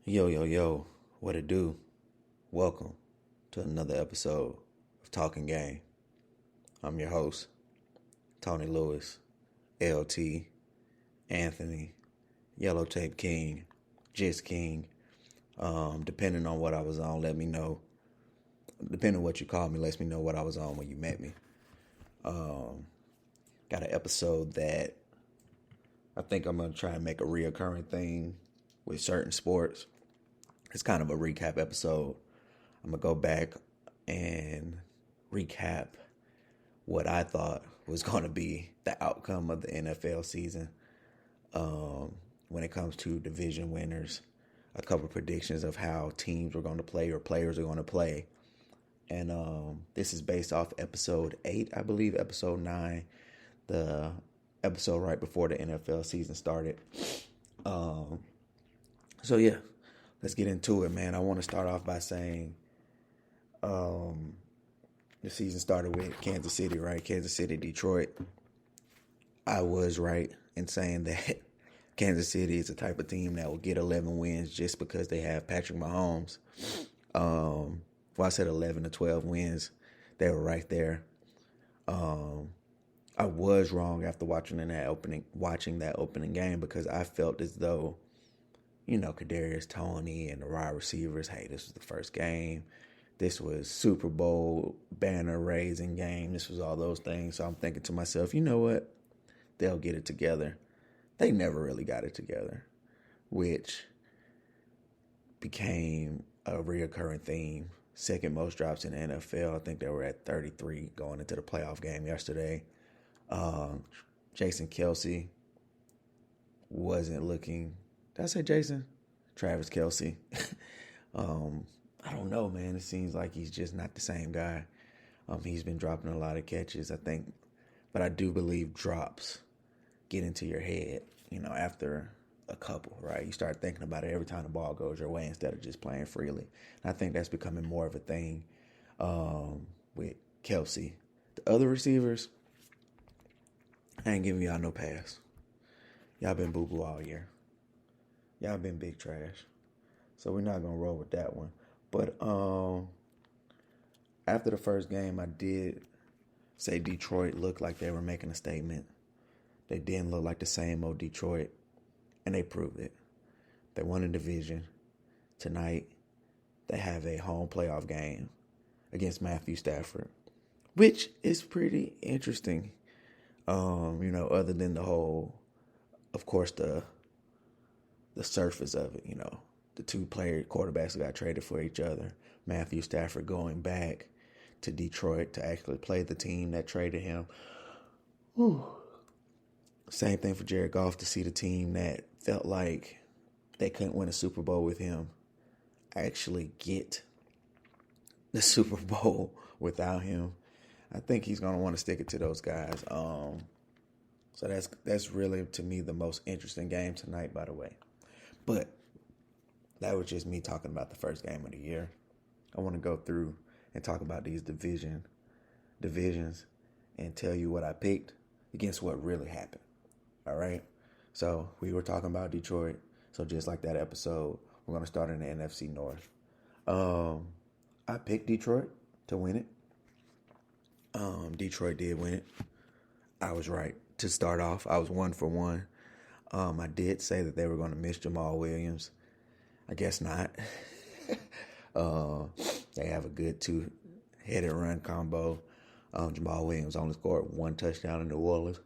Yo, yo, yo, what it do? Welcome to another episode of Talkin Game. I'm your host, Tony Lewis, LT, Anthony, Yellow Tape King, Jizz King. Depending on what I was on, let me know. Depending on what you call me, let me know what I was on when you met me. Got an episode that I think I'm going to try and make a reoccurring thing with certain sports. It's kind of a recap episode. I'm going to go back and recap what I thought was going to be the outcome of the NFL season when it comes to division winners, a couple of predictions of how teams were going to play or players are going to play. And this is based off episode 8, I believe, episode 9, the episode right before the NFL season started. So, yeah. Let's get into it, man. I want to start off by saying the season started with Kansas City, right? Kansas City, Detroit. I was right in saying that Kansas City is the type of team that will get 11 wins just because they have Patrick Mahomes. Well, I said 11 to 12 wins. They were right there. I was wrong after watching that opening game because I felt as though, Kadarius Toney and the wide receivers, hey, this was the first game. This was Super Bowl banner raising game. This was all those things. So I'm thinking to myself, you know what? They'll get it together. They never really got it together, which became a reoccurring theme. Second most drops in the NFL. I think they were at 33 going into the playoff game yesterday. Jason Kelce wasn't looking... Did I say Jason? Travis Kelce. I don't know, man. It seems like he's just not the same guy. He's been dropping a lot of catches, I think. But I do believe drops get into your head, after a couple, right? You start thinking about it every time the ball goes your way instead of just playing freely. And I think that's becoming more of a thing with Kelce. The other receivers, I ain't giving y'all no pass. Y'all been boo-boo all year. Y'all been big trash. So we're not going to roll with that one. But after the first game, I did say Detroit looked like they were making a statement. They didn't look like the same old Detroit. And they proved it. They won a division. Tonight, they have a home playoff game against Matthew Stafford, which is pretty interesting. Other than the whole, of course, the surface of it, the two quarterbacks that got traded for each other. Matthew Stafford going back to Detroit to actually play the team that traded him. Whew. Same thing for Jared Goff to see the team that felt like they couldn't win a Super Bowl with him actually get the Super Bowl without him. I think he's going to want to stick it to those guys. So that's really, to me, the most interesting game tonight, by the way. But that was just me talking about the first game of the year. I want to go through and talk about these divisions and tell you what I picked against what really happened. All right? So we were talking about Detroit. So just like that episode, we're going to start in the NFC North. I picked Detroit to win it. Detroit did win it. I was right to start off. I was 1 for 1. I did say that they were going to miss Jamal Williams. I guess not. They have a good two-headed run combo. Jamal Williams only scored 1 touchdown in New Orleans.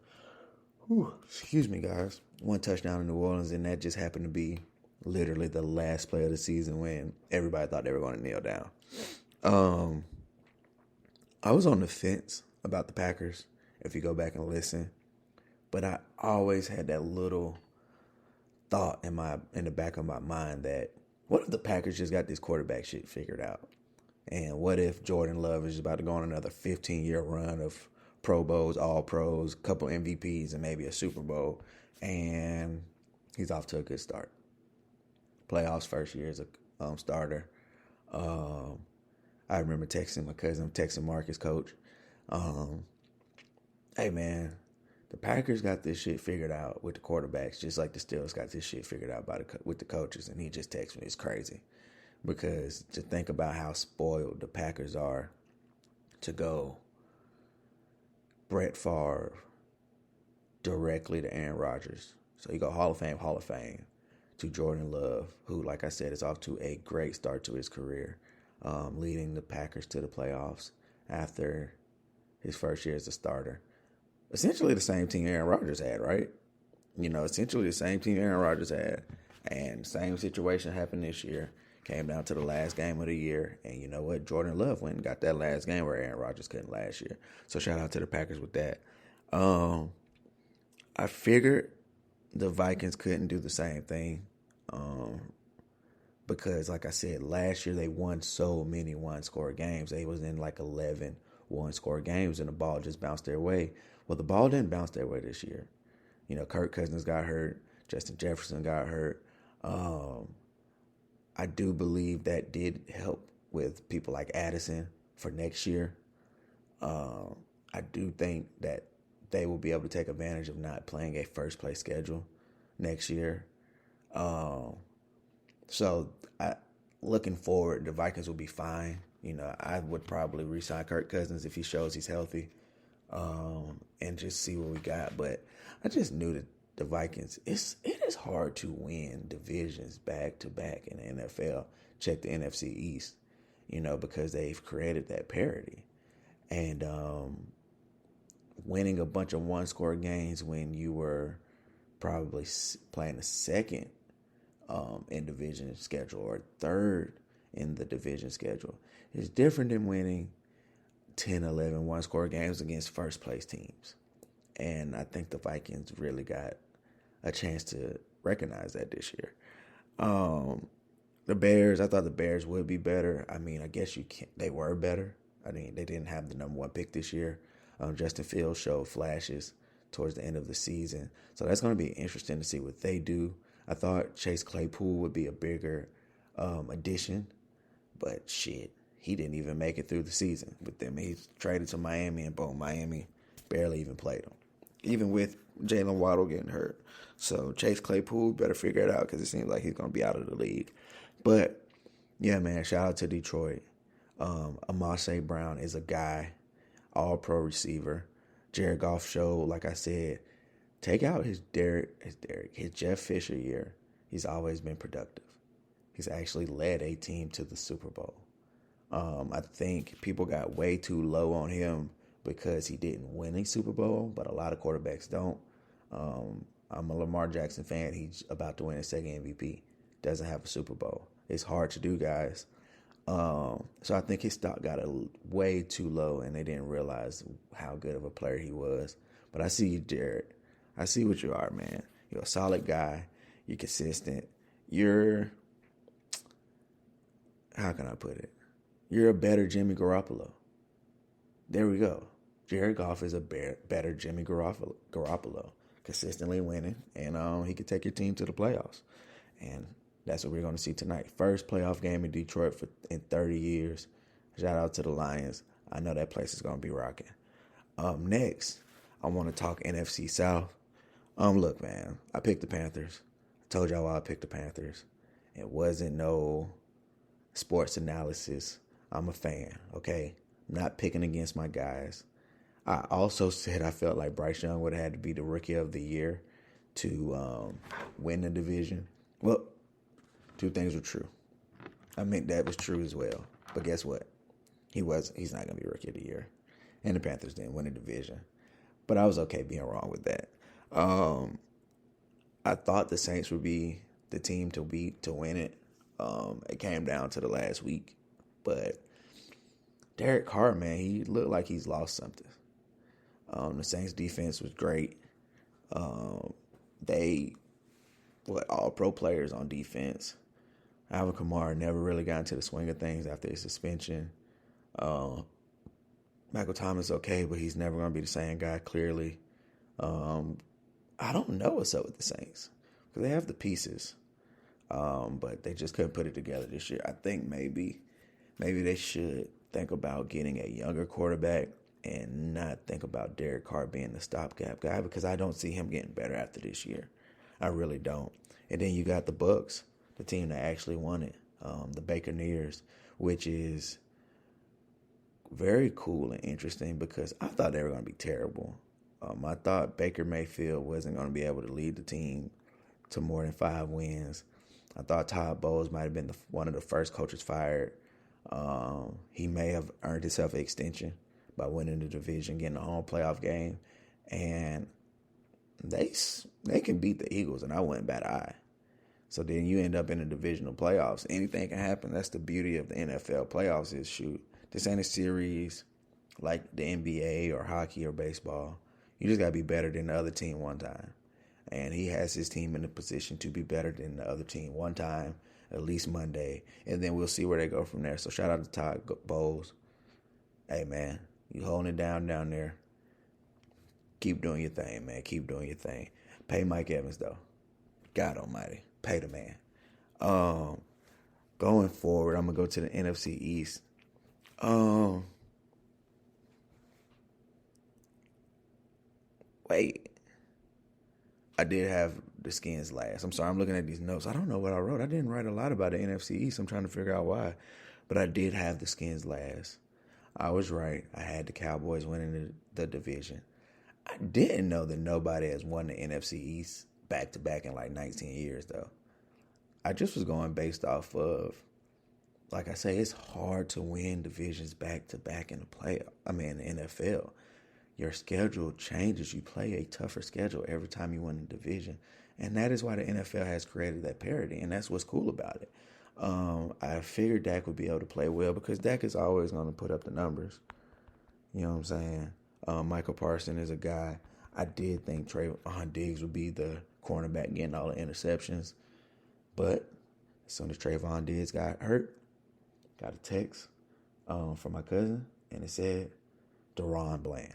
Whew, excuse me, guys. 1 touchdown in New Orleans, and that just happened to be literally the last play of the season when everybody thought they were going to kneel down. I was on the fence about the Packers, if you go back and listen. But I always had that little thought in the back of my mind that what if the Packers just got this quarterback shit figured out? And what if Jordan Love is about to go on another 15-year run of Pro Bowls, All Pros, couple MVPs, and maybe a Super Bowl, and he's off to a good start. Playoffs first year as a starter. I remember texting my cousin, texting Marcus, coach. Hey, man, The Packers got this shit figured out with the quarterbacks, just like the Steelers got this shit figured out with the coaches. And he just texted me, it's crazy. Because to think about how spoiled the Packers are to go Brett Favre directly to Aaron Rodgers. So you go Hall of Fame, to Jordan Love, who, like I said, is off to a great start to his career, leading the Packers to the playoffs after his first year as a starter. Essentially the same team Aaron Rodgers had, right? Essentially the same team Aaron Rodgers had. And same situation happened this year. Came down to the last game of the year. And you know what? Jordan Love went and got that last game where Aaron Rodgers couldn't last year. So shout out to the Packers with that. I figured the Vikings couldn't do the same thing. Because, like I said, last year they won so many one-score games. They was in like 11 one-score games, and the ball just bounced their way. Well, the ball didn't bounce their way this year. Kirk Cousins got hurt. Justin Jefferson got hurt. I do believe that did help with people like Addison for next year. I do think that they will be able to take advantage of not playing a first-place schedule next year. So looking forward, the Vikings will be fine. I would probably re-sign Kirk Cousins if he shows he's healthy, and just see what we got. But I just knew that the Vikings, it is hard to win divisions back to back in the NFL. Check the NFC East, because they've created that parity. And winning a bunch of one-score games when you were probably playing the second in division schedule or third in the division schedule is different than winning 10, 11 one-score games against first-place teams. And I think the Vikings really got a chance to recognize that this year. The Bears, I thought the Bears would be better. I mean, I guess they were better. I mean, they didn't have the number one pick this year. Justin Fields showed flashes towards the end of the season. So that's going to be interesting to see what they do. I thought Chase Claypool would be a bigger addition, but shit, he didn't even make it through the season with them. He's traded to Miami, and boom, Miami barely even played him, even with Jalen Waddle getting hurt. So Chase Claypool better figure it out because it seems like he's going to be out of the league. But, yeah, man, shout out to Detroit. Amon St. Brown is a guy, all-pro receiver. Jared Goff showed, like I said, take out his Jeff Fisher year. He's always been productive. He's actually led a team to the Super Bowl. I think people got way too low on him because he didn't win a Super Bowl, but a lot of quarterbacks don't. I'm a Lamar Jackson fan. He's about to win his second MVP. Doesn't have a Super Bowl. It's hard to do, guys. So I think his stock got way too low, and they didn't realize how good of a player he was. But I see you, Jared. I see what you are, man. You're a solid guy. You're consistent. How can I put it? You're a better Jimmy Garoppolo. There we go. Jared Goff is a better Jimmy Garoppolo. Consistently winning, and he could take your team to the playoffs. And that's what we're going to see tonight. First playoff game in Detroit in 30 years. Shout out to the Lions. I know that place is going to be rocking. Next, I want to talk NFC South. Look, man, I picked the Panthers. I told y'all why I picked the Panthers. It wasn't no sports analysis. I'm a fan, okay? I'm not picking against my guys. I also said I felt like Bryce Young would have had to be the rookie of the year to win the division. Well, two things were true. I mean, that was true as well. But guess what? He's not going to be rookie of the year. And the Panthers didn't win the division. But I was okay being wrong with that. I thought the Saints would be the team to win it. It came down to the last week. But Derek Carr, man, he looked like he's lost something. The Saints defense was great. All pro players on defense. Alvin Kamara never really got into the swing of things after his suspension. Michael Thomas okay, but he's never going to be the same guy, clearly. I don't know what's up with the Saints because they have the pieces, but they just couldn't put it together this year. I think maybe they should think about getting a younger quarterback and not think about Derek Carr being the stopgap guy, because I don't see him getting better after this year. I really don't. And then you got the Bucks, the team that actually won it, the Buccaneers, which is very cool and interesting because I thought they were going to be terrible. I thought Baker Mayfield wasn't going to be able to lead the team to more than 5 wins. I thought Todd Bowles might have been one of the first coaches fired. He may have earned himself an extension by winning the division, getting a home playoff game, and they can beat the Eagles, and I wouldn't bat an eye. So then you end up in the divisional playoffs. Anything can happen. That's the beauty of the NFL playoffs is, shoot, this ain't a series like the NBA or hockey or baseball. You just got to be better than the other team one time. And he has his team in a position to be better than the other team one time, at least Monday. And then we'll see where they go from there. So shout out to Todd Bowles. Hey, man, you holding it down there. Keep doing your thing, man. Keep doing your thing. Pay Mike Evans, though. God almighty. Pay the man. Going forward, I'm going to go to the NFC East. Wait. I did have the Skins last. I'm sorry, I'm looking at these notes. I don't know what I wrote. I didn't write a lot about the NFC East. I'm trying to figure out why. But I did have the Skins last. I was right. I had the Cowboys winning the division. I didn't know that nobody has won the NFC East back-to-back in like 19 years, though. I just was going based off of, like I say, it's hard to win divisions back-to-back in the NFL. Your schedule changes. You play a tougher schedule every time you win a division. And that is why the NFL has created that parity, and that's what's cool about it. I figured Dak would be able to play well because Dak is always going to put up the numbers. You know what I'm saying? Michael Parsons is a guy. I did think Trayvon Diggs would be the cornerback getting all the interceptions. But as soon as Trayvon Diggs got hurt, got a text from my cousin, and it said DaRon Bland.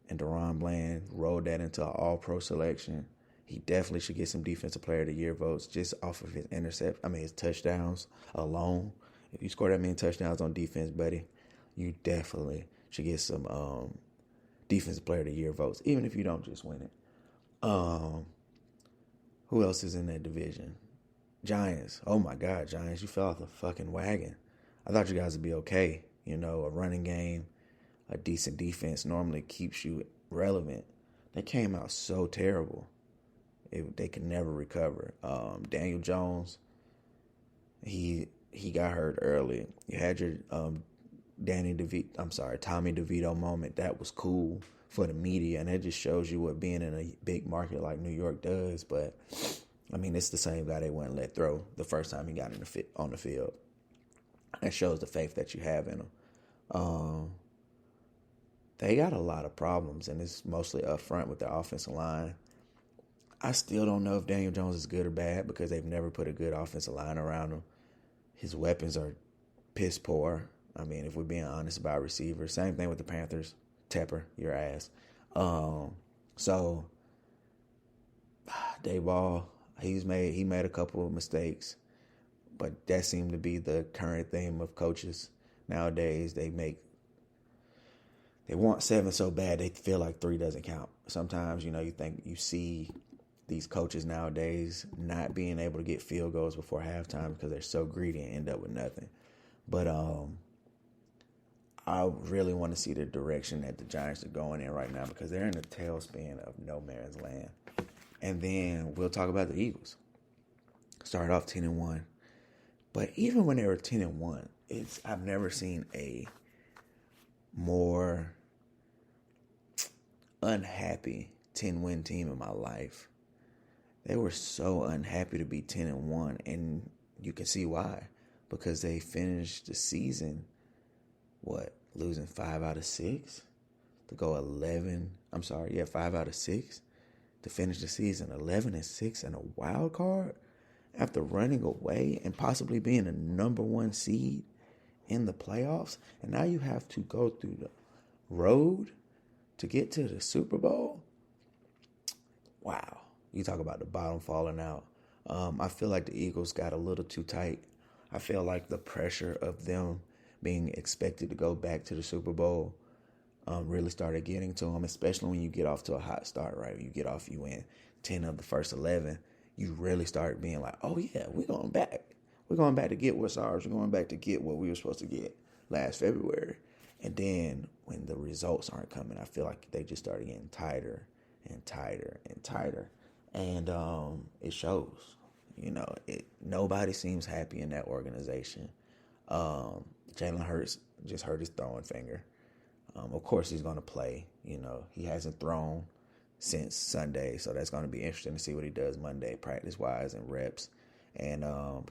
And DaRon Bland rolled that into an all-pro selection. He definitely should get some Defensive Player of the Year votes just off of his touchdowns alone. If you score that many touchdowns on defense, buddy, you definitely should get some Defensive Player of the Year votes, even if you don't just win it. Who else is in that division? Giants. Oh, my God, Giants, you fell off the fucking wagon. I thought you guys would be okay. You know, a running game, a decent defense normally keeps you relevant. They came out so terrible. They could never recover. Daniel Jones, he got hurt early. You had your Tommy DeVito moment. That was cool for the media, and it just shows you what being in a big market like New York does. But, I mean, it's the same guy they wouldn't let throw the first time he got on the field. That shows the faith that you have in him. They got a lot of problems, and it's mostly up front with their offensive line. I still don't know if Daniel Jones is good or bad because they've never put a good offensive line around him. His weapons are piss poor. I mean, if we're being honest about receivers. Same thing with the Panthers. Tepper, your ass. So, Dayball, he made a couple of mistakes, but that seemed to be the current theme of coaches nowadays. They want 7 so bad they feel like 3 doesn't count. Sometimes, you see these coaches nowadays not being able to get field goals before halftime because they're so greedy and end up with nothing. But I really want to see the direction that the Giants are going in right now because they're in the tailspin of no man's land. And then we'll talk about the Eagles. Started off 10-1. But even when they were 10-1, I've never seen a more unhappy 10-win team in my life. They were so unhappy to be 10-1, and you can see why. Because they finished the season, losing 5 out of 6 to go 5 out of 6 to finish the season 11-6 and a wild card after running away and possibly being a number 1 seed in the playoffs. And now you have to go through the road to get to the Super Bowl. Wow. You talk about the bottom falling out. I feel like the Eagles got a little too tight. I feel like the pressure of them being expected to go back to the Super Bowl really started getting to him, especially when you get off to a hot start, right? You win 10 of the first 11. You really start being like, oh, yeah, we're going back. We're going back to get what's ours. We're going back to get what we were supposed to get last February. And then when the results aren't coming, I feel like they just started getting tighter and tighter and tighter. And it shows. Nobody seems happy in that organization. Jalen Hurts just hurt his throwing finger. Of course, he's going to play. He hasn't thrown since Sunday, so that's going to be interesting to see what he does Monday, practice-wise and reps and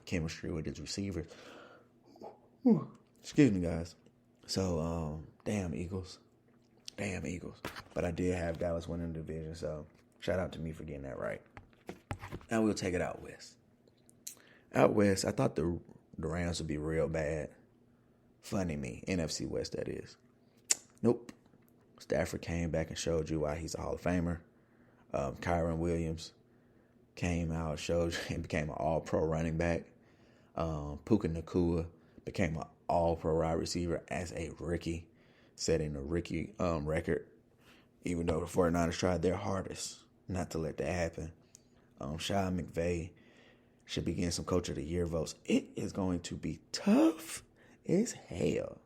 chemistry with his receivers. Excuse me, guys. So, damn Eagles. But I did have Dallas winning the division, so shout out to me for getting that right. Now we'll take it out west. Out west, I thought the Rams would be real bad. Funny me, NFC West, that is. Nope. Stafford came back and showed you why he's a Hall of Famer. Kyron Williams came out, showed you, and became an all-pro running back. Puka Nacua became an all-pro wide receiver as a rookie, setting a rookie record, even though the 49ers tried their hardest not to let that happen. Sean McVay should be getting some Coach of the Year votes. It is going to be tough as hell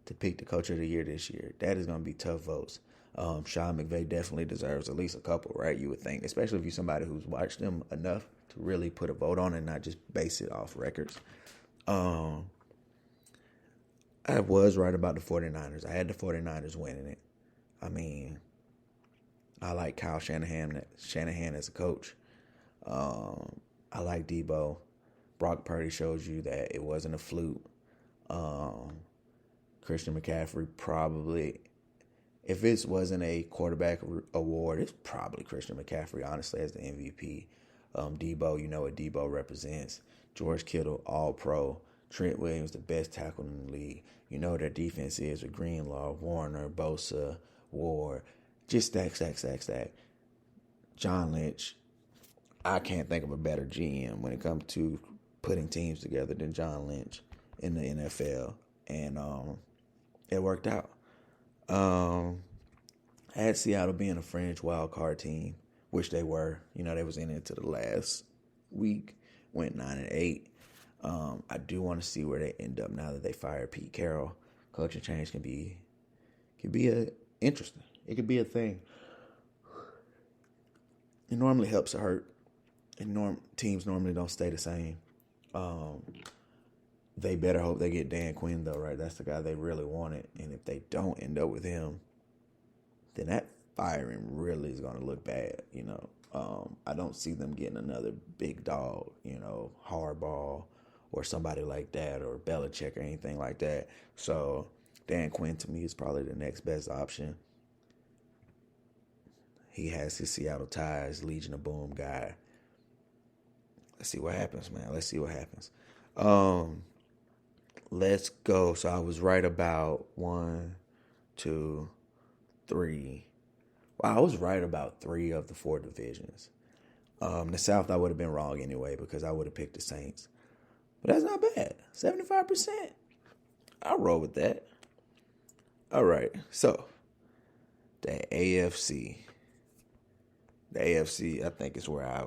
to pick the Coach of the Year this year. That is going to be tough votes. Sean McVay definitely deserves at least a couple, right? You would think, especially if you're somebody who's watched them enough to really put a vote on it and not just base it off records. I was right about the 49ers. I had the 49ers winning it. I mean, I like Kyle Shanahan as a coach. I like Debo. Brock Purdy shows you that it wasn't a fluke. Christian McCaffrey probably, if it wasn't a quarterback award, it's probably Christian McCaffrey, honestly, as the MVP. Debo, you know what Debo represents. George Kittle, all-pro. Trent Williams, the best tackle in the league. You know what their defense is with Greenlaw, Warner, Bosa, Ward. Just stack. John Lynch. I can't think of a better GM when it comes to putting teams together than John Lynch in the NFL. And it worked out. I had Seattle being a fringe wild card team, which they were. They was in it to the last week, went 9-8. I do want to see where they end up now that they fired Pete Carroll. Coaching change can be interesting. It could be a thing. It normally helps to hurt. And teams normally don't stay the same. They better hope they get Dan Quinn, though, right? That's the guy they really wanted. And if they don't end up with him, then that firing really is going to look bad, I don't see them getting another big dog, Harbaugh or somebody like that, or Belichick or anything like that. So Dan Quinn, to me, is probably the next best option. He has his Seattle ties, Legion of Boom guy. Let's see what happens, man. Let's go. So I was right about 1, 2, 3. Well, I was right about 3 of the 4 divisions. The South, I would have been wrong anyway because I would have picked the Saints. But that's not bad. 75%. I'll roll with that. All right. So, the AFC. The AFC, I think, is where I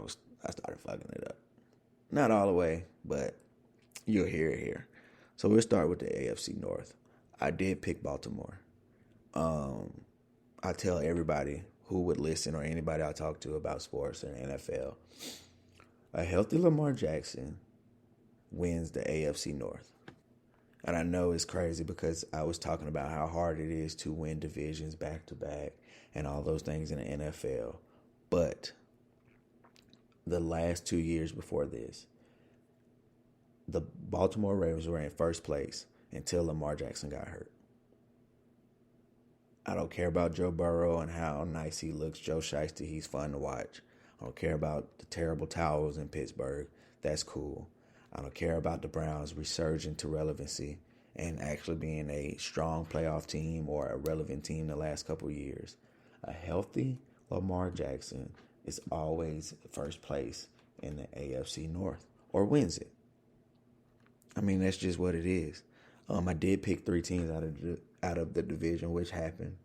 started fucking it up. Not all the way, but you'll hear it here. So we'll start with the AFC North. I did pick Baltimore. I tell everybody who would listen or anybody I talk to about sports and NFL, a healthy Lamar Jackson wins the AFC North. And I know it's crazy because I was talking about how hard it is to win divisions back-to-back and all those things in the NFL. But the last 2 years before this, the Baltimore Ravens were in first place until Lamar Jackson got hurt. I don't care about Joe Burrow and how nice he looks. Joe Shiesty, he's fun to watch. I don't care about the terrible towels in Pittsburgh. That's cool. I don't care about the Browns resurging to relevancy and actually being a strong playoff team or a relevant team the last couple of years. A healthy Lamar Jackson is always first place in the AFC North or wins it. I mean, that's just what it is. I did pick 3 teams out of the division, which happened.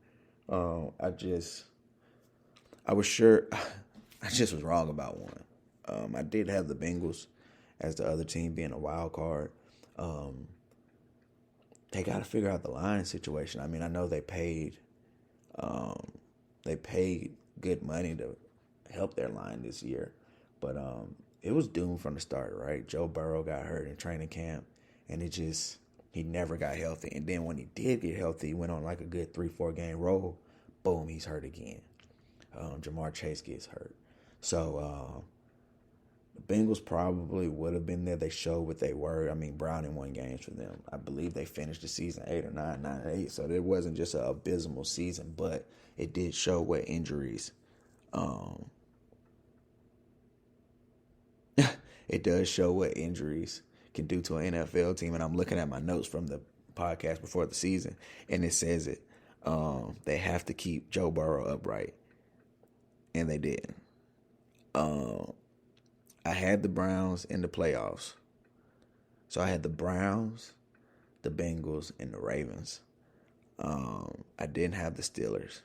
I was sure, I just was wrong about one. I did have the Bengals as the other team being a wild card. They got to figure out the line situation. I mean, I know they paid good money to help their line this year, but it was doomed from the start, right? Joe Burrow got hurt in training camp, and he never got healthy. And then when he did get healthy, he went on like a good 3-4 game roll. Boom, he's hurt again. Jamar Chase gets hurt. So the Bengals probably would have been there. They showed what they were. I mean, Browning won games for them. I believe they finished the season 8 or 9, 9-8. So it wasn't just an abysmal season, but it did show what injuries. It does show what injuries can do to an NFL team. And I'm looking at my notes from the podcast before the season, and it says it. They have to keep Joe Burrow upright, and they did. I had the Browns in the playoffs. So I had the Browns, the Bengals, and the Ravens. I didn't have the Steelers.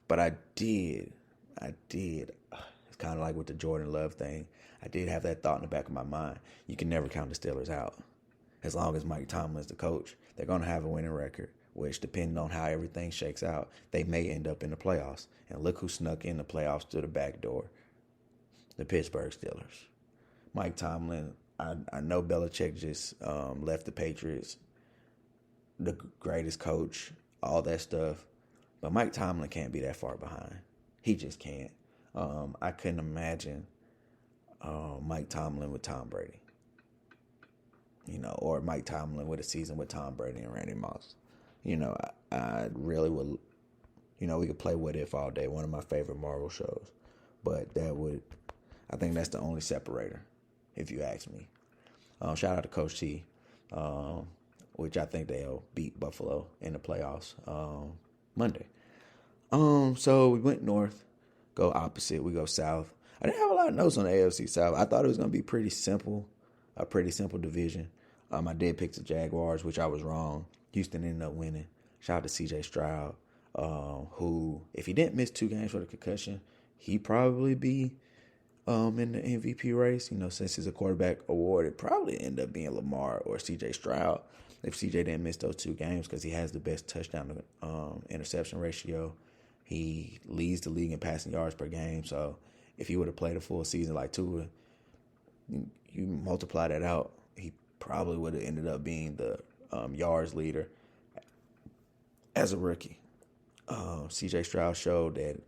But I did. It's kind of like with the Jordan Love thing. I did have that thought in the back of my mind. You can never count the Steelers out. As long as Mike Tomlin's the coach, they're going to have a winning record, which, depending on how everything shakes out, they may end up in the playoffs. And look who snuck in the playoffs through the back door. The Pittsburgh Steelers. Mike Tomlin, I know Belichick just left the Patriots, the greatest coach, all that stuff. But Mike Tomlin can't be that far behind. He just can't. I couldn't imagine Mike Tomlin with Tom Brady. Or Mike Tomlin with a season with Tom Brady and Randy Moss. I really would, we could play What If all day, one of my favorite Marvel shows. But I think that's the only separator, if you ask me. Shout out to Coach T, which I think they'll beat Buffalo in the playoffs Monday. So we went north, go opposite, we go south. I didn't have a lot of notes on the AFC South. I thought it was going to be a pretty simple division. I did pick the Jaguars, which I was wrong. Houston ended up winning. Shout out to C.J. Stroud, who, if he didn't miss 2 games for the concussion, he'd probably be in the MVP race. Since it's a quarterback award, it probably end up being Lamar or C.J. Stroud if C.J. didn't miss those 2 games, because he has the best touchdown to interception ratio. He leads the league in passing yards per game. So if he would have played a full season like Tua, you multiply that out, he probably would have ended up being the yards leader as a rookie. C.J. Stroud showed that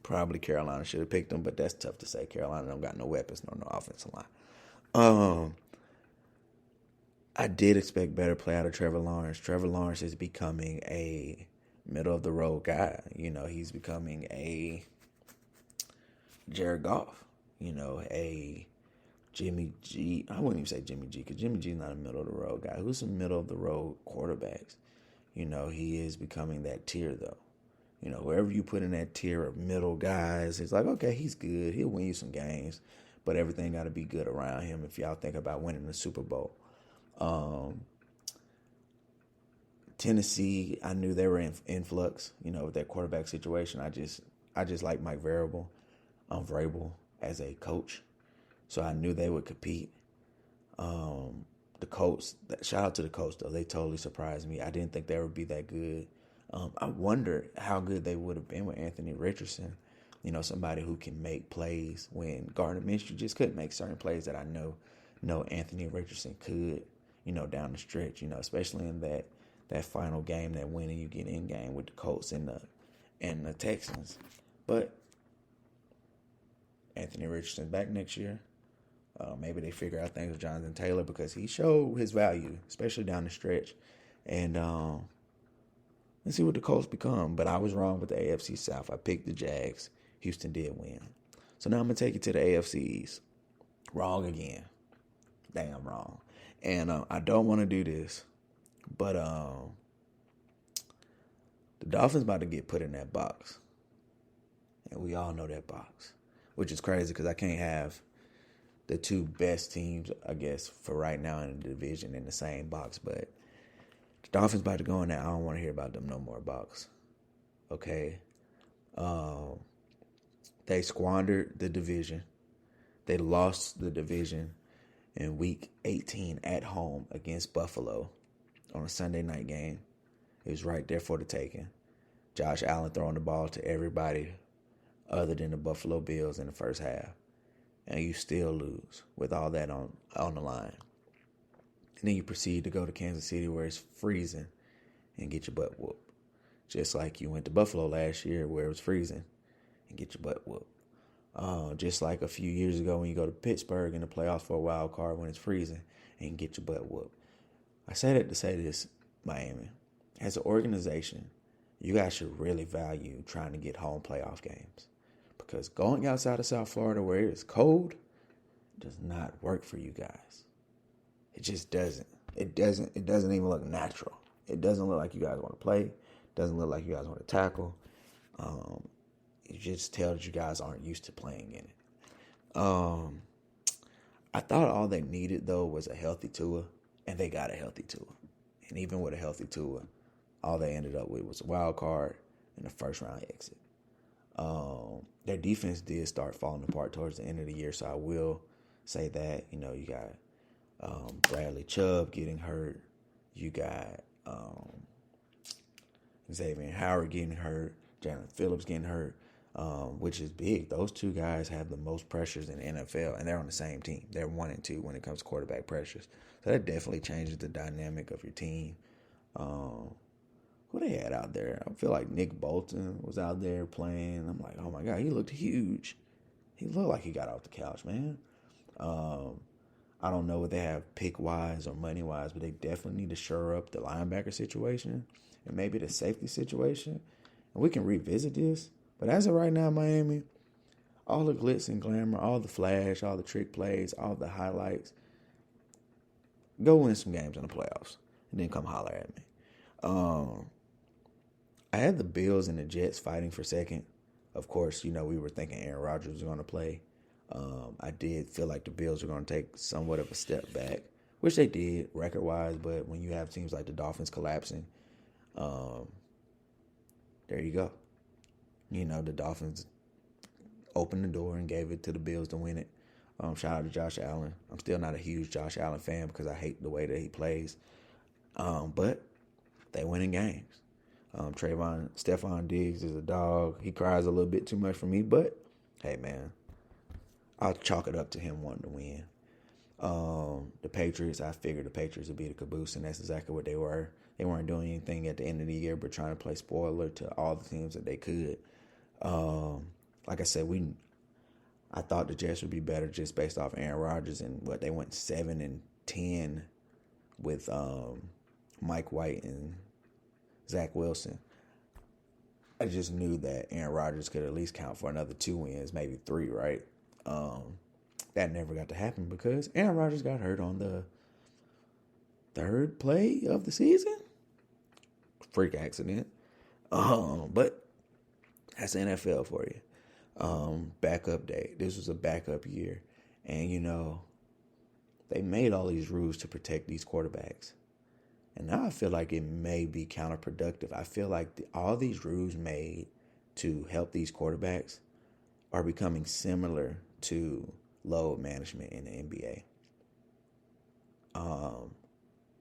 probably Carolina should have picked him, but that's tough to say. Carolina don't got no weapons, no offensive line. I did expect better play out of Trevor Lawrence. Trevor Lawrence is becoming a middle-of-the-road guy. He's becoming a Jared Goff, a Jimmy G. I wouldn't even say Jimmy G, because Jimmy G is not a middle-of-the-road guy. Who's some middle-of-the-road quarterbacks? He is becoming that tier, though. Wherever you put in that tier of middle guys, it's like, okay, he's good. He'll win you some games, but everything got to be good around him if y'all think about winning the Super Bowl. Tennessee, I knew they were in influx, with that quarterback situation. I just like Mike Vrabel as a coach, so I knew they would compete. The Colts, shout out to the Colts, though. They totally surprised me. I didn't think they would be that good. I wonder how good they would have been with Anthony Richardson, somebody who can make plays when Gardner Minshew just couldn't make certain plays that I know Anthony Richardson could, down the stretch, especially in that final game, that winning you get in game with the Colts and the Texans. But Anthony Richardson back next year. Maybe they figure out things with Jonathan Taylor, because he showed his value, especially down the stretch. And let's see what the Colts become. But I was wrong with the AFC South. I picked the Jags. Houston did win. So now I'm going to take you to the AFC East. Wrong again. Damn wrong. And I don't want to do this, but the Dolphins about to get put in that box. And we all know that box, which is crazy because I can't have the 2 best teams, I guess, for right now in the division in the same box. But the Dolphins about to go in there. I don't want to hear about them no more box. Okay. Um, they squandered the division. They lost the division in week 18 at home against Buffalo on a Sunday night game. It was right there for the taking. Josh Allen throwing the ball to everybody other than the Buffalo Bills in the first half. And you still lose with all that on the line. And then you proceed to go to Kansas City where it's freezing and get your butt whooped. Just like you went to Buffalo last year where it was freezing and get your butt whooped. Just like a few years ago when you go to Pittsburgh in the playoffs for a wild card when it's freezing and get your butt whooped. I say that to say this, Miami. As an organization, you guys should really value trying to get home playoff games. Because going outside of South Florida where it is cold does not work for you guys. It just doesn't. It doesn't even look natural. It doesn't look like you guys want to play. It doesn't look like you guys want to tackle. You just tell that you guys aren't used to playing in it. I thought all they needed, though, was a healthy Tua, and they got a healthy Tua. And even with a healthy Tua, all they ended up with was a wild card and a first-round exit. Their defense did start falling apart towards the end of the year, so I will say that. You know, you got Bradley Chubb getting hurt. You got Xavier Howard getting hurt. Jalen Phillips getting hurt, which is big. Those two guys have the most pressures in the NFL, and they're on the same team. They're 1 and 2 when it comes to quarterback pressures. So that definitely changes the dynamic of your team. Who they had out there? I feel like Nick Bolton was out there playing. I'm like, oh my God, he looked huge. He looked like he got off the couch, man. I don't know what they have pick-wise or money-wise, but they definitely need to shore up the linebacker situation and maybe the safety situation. And we can revisit this. But as of right now, Miami, all the glitz and glamour, all the flash, all the trick plays, all the highlights, go win some games in the playoffs and then come holler at me. I had the Bills and the Jets fighting for second. Of course, you know, we were thinking Aaron Rodgers was going to play. I did feel like the Bills were going to take somewhat of a step back, which they did record-wise, but when you have teams like the Dolphins collapsing, there you go. You know, the Dolphins opened the door and gave it to the Bills to win it. Shout out to Josh Allen. I'm still not a huge Josh Allen fan because I hate the way that he plays. But they winning games. Stephon Diggs is a dog. He cries a little bit too much for me, but hey, man, I'll chalk it up to him wanting to win. The Patriots, I figured the Patriots would be the caboose, and that's exactly what they were. They weren't doing anything at the end of the year but trying to play spoiler to all the teams that they could. Like I said, I thought the Jets would be better just based off Aaron Rodgers and what they went 7-10 with Mike White and Zach Wilson. I just knew that Aaron Rodgers could at least count for another 2 wins, maybe 3, right? That never got to happen because Aaron Rodgers got hurt on the 3rd play of the season. Freak accident. But that's the NFL for you. Backup day. This was a backup year. And, you know, they made all these rules to protect these quarterbacks. And now I feel like it may be counterproductive. I feel like all these rules made to help these quarterbacks are becoming similar to load management in the NBA.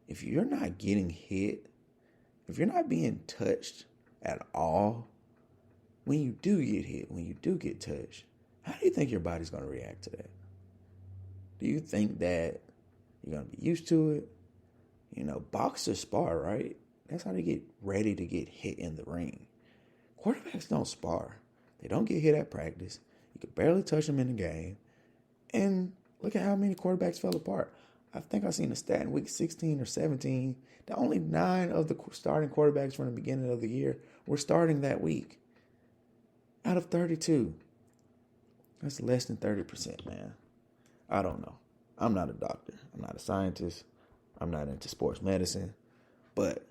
If you're not getting hit, if you're not being touched at all, when you do get hit, when you do get touched, how do you think your body's going to react to that? Do you think that you're going to be used to it? You know, boxers spar, right? That's how they get ready to get hit in the ring. Quarterbacks don't spar. They don't get hit at practice. You can barely touch them in the game. And look at how many quarterbacks fell apart. I think I seen a stat in week 16 or 17 that only 9 of the starting quarterbacks from the beginning of the year were starting that week. Out of 32. That's less than 30%, man. I don't know. I'm not a doctor. I'm not a scientist. I'm not into sports medicine. But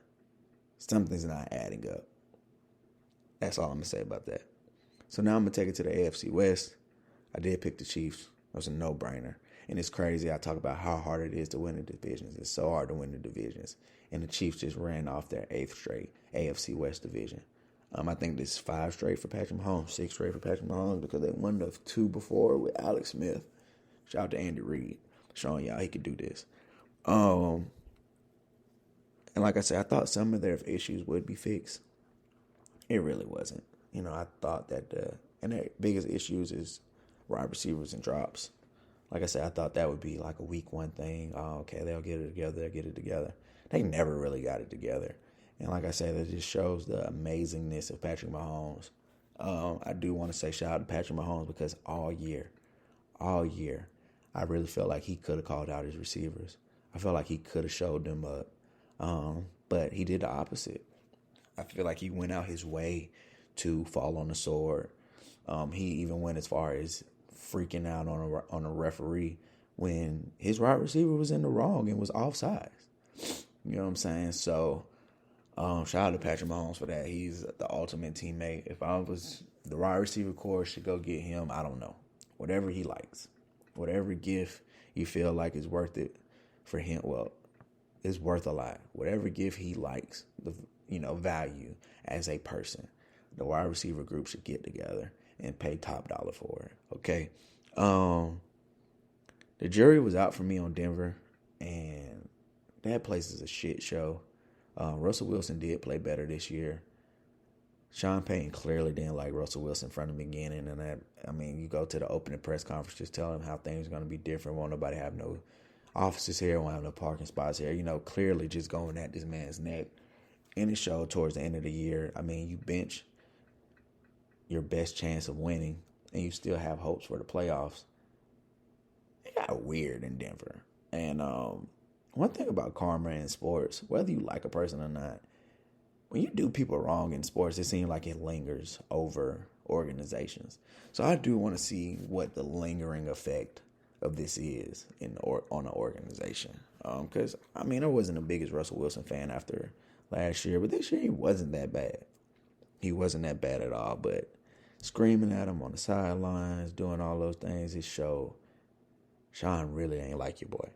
something's not adding up. That's all I'm going to say about that. So now I'm going to take it to the AFC West. I did pick the Chiefs. It was a no-brainer. And it's crazy. I talk about how hard it is to win the divisions. It's so hard to win the divisions. And the Chiefs just ran off their 8th straight AFC West division. I think this is 5 straight for Patrick Mahomes, 6 straight for Patrick Mahomes because they won the 2 before with Alex Smith. Shout out to Andy Reid, showing y'all he could do this. And like I said, I thought some of their issues would be fixed. It really wasn't. I thought that their biggest issues is wide receivers and drops. Like I said, I thought that would be like a week 1 thing. Oh, okay, they'll get it together. They never really got it together. And like I said, it just shows the amazingness of Patrick Mahomes. I do want to say shout out to Patrick Mahomes because all year, I really felt like he could have called out his receivers. I felt like he could have showed them up. But he did the opposite. I feel like he went out his way to fall on the sword. He even went as far as freaking out on a referee when his wide receiver was in the wrong and was offsides. You know what I'm saying? So, shout out to Patrick Mahomes for that. He's the ultimate teammate. If I was the wide receiver corps should go get him, I don't know. Whatever he likes. Whatever gift you feel like is worth it for him, well, it's worth a lot. Whatever gift he likes, value as a person, the wide receiver group should get together and pay top dollar for it. Okay. The jury was out for me on Denver, and that place is a shit show. Russell Wilson did play better this year. Sean Payton clearly didn't like Russell Wilson from the beginning, and you go to the opening press conference, just tell him how things are going to be different. Won't nobody have no offices here, won't have no parking spots here. Clearly just going at this man's neck. And it showed towards the end of the year. You bench your best chance of winning, and you still have hopes for the playoffs. It got weird in Denver. And one thing about karma in sports, whether you like a person or not, when you do people wrong in sports, it seems like it lingers over organizations. So I do want to see what the lingering effect of this is on an organization. Because, I wasn't the biggest Russell Wilson fan after last year, but this year he wasn't that bad. He wasn't that bad at all, but screaming at him on the sidelines, doing all those things, it showed Sean really ain't like your boy.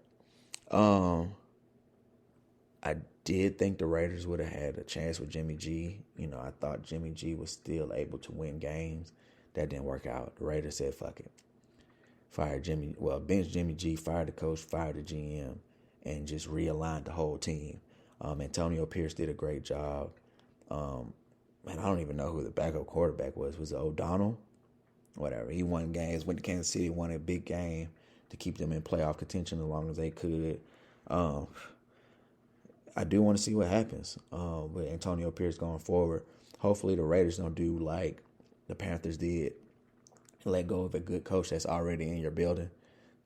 I did think the Raiders would have had a chance with Jimmy G. I thought Jimmy G was still able to win games. That didn't work out. The Raiders said, fuck it. Bench Jimmy G, fired the coach, fired the GM, and just realigned the whole team. Antonio Pierce did a great job. I don't even know who the backup quarterback was. Was it O'Donnell? Whatever. He won games, went to Kansas City, won a big game to keep them in playoff contention as long as they could. I do want to see what happens with Antonio Pierce going forward. Hopefully the Raiders don't do like the Panthers did, let go of a good coach that's already in your building,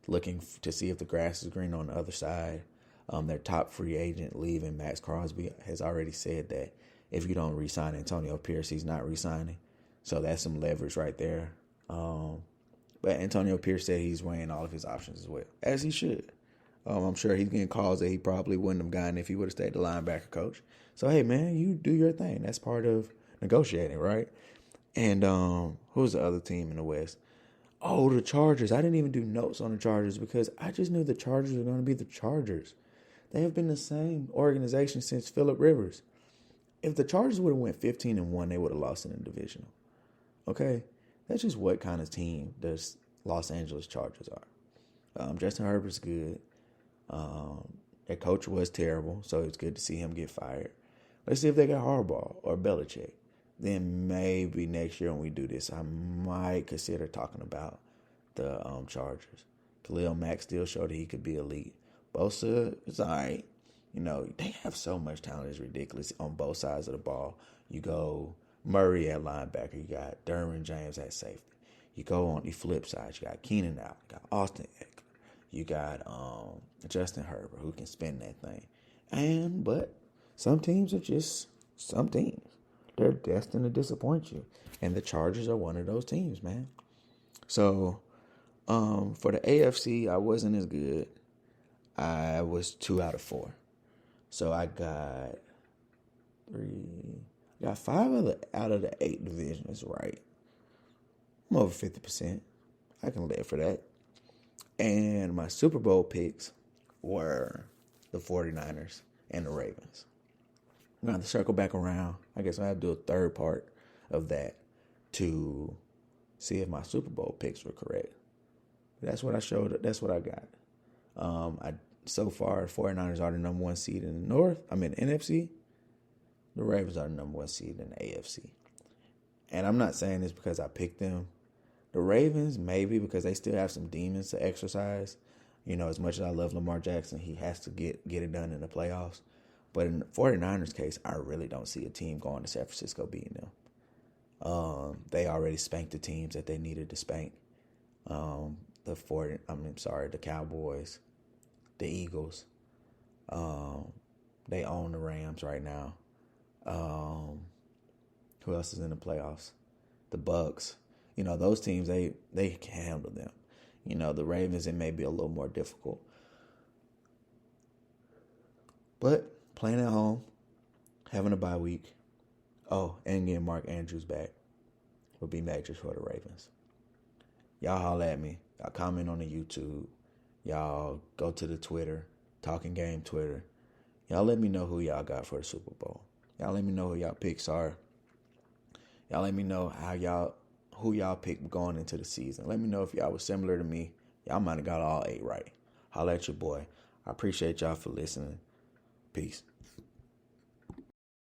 looking to see if the grass is green on the other side. Their top free agent leaving, Max Crosby, has already said that if you don't re-sign Antonio Pierce, he's not re-signing. So that's some leverage right there. But Antonio Pierce said he's weighing all of his options as well, as he should. I'm sure he's getting calls that he probably wouldn't have gotten if he would have stayed the linebacker coach. So, hey, man, you do your thing. That's part of negotiating, right? And who's the other team in the West? Oh, the Chargers. I didn't even do notes on the Chargers because I just knew the Chargers were going to be the Chargers. They have been the same organization since Phillip Rivers. If the Chargers would have went 15-1, they would have lost in the divisional. Okay? That's just what kind of team the Los Angeles Chargers are. Justin Herbert's good. Their coach was terrible, so it's good to see him get fired. Let's see if they got Harbaugh or Belichick. Then maybe next year when we do this, I might consider talking about the Chargers. Khalil Mack still showed that he could be elite. Bosa is all right. They have so much talent. It's ridiculous on both sides of the ball. You go Murray at linebacker. You got Derwin James at safety. You go on the flip side. You got Keenan Allen. You got Austin Eckler. You got Justin Herbert who can spin that thing. But some teams are just some teams. They're destined to disappoint you. And the Chargers are one of those teams, man. So for the AFC, I wasn't as good. I was 2 out of 4. So I got 5 out of the 8 divisions right. I'm over 50%. I can live for that. And my Super Bowl picks were the 49ers and the Ravens. I'm going to have to circle back around. I guess I have to do a third part of that to see if my Super Bowl picks were correct. That's what I showed. That's what I got. So far, 49ers are the number one seed in the North. The NFC. The Ravens are the number one seed in the AFC. And I'm not saying this because I picked them. The Ravens, maybe because they still have some demons to exercise. As much as I love Lamar Jackson, he has to get it done in the playoffs. But in the 49ers case, I really don't see a team going to San Francisco beating them. They already spanked the teams that they needed to spank. The Cowboys, the Eagles. They own the Rams right now. Who else is in the playoffs? The Bucks. Those teams, they can handle them. The Ravens, it may be a little more difficult. But playing at home, having a bye week. Oh, and getting Mark Andrews back will be major for the Ravens. Y'all holler at me. Y'all comment on the YouTube. Y'all go to the Twitter, Talking Game Twitter. Y'all let me know who y'all got for the Super Bowl. Y'all let me know who y'all picks are. Y'all let me know who y'all picked going into the season. Let me know if y'all was similar to me. Y'all might have got all 8 right. Holla at your boy. I appreciate y'all for listening. Peace.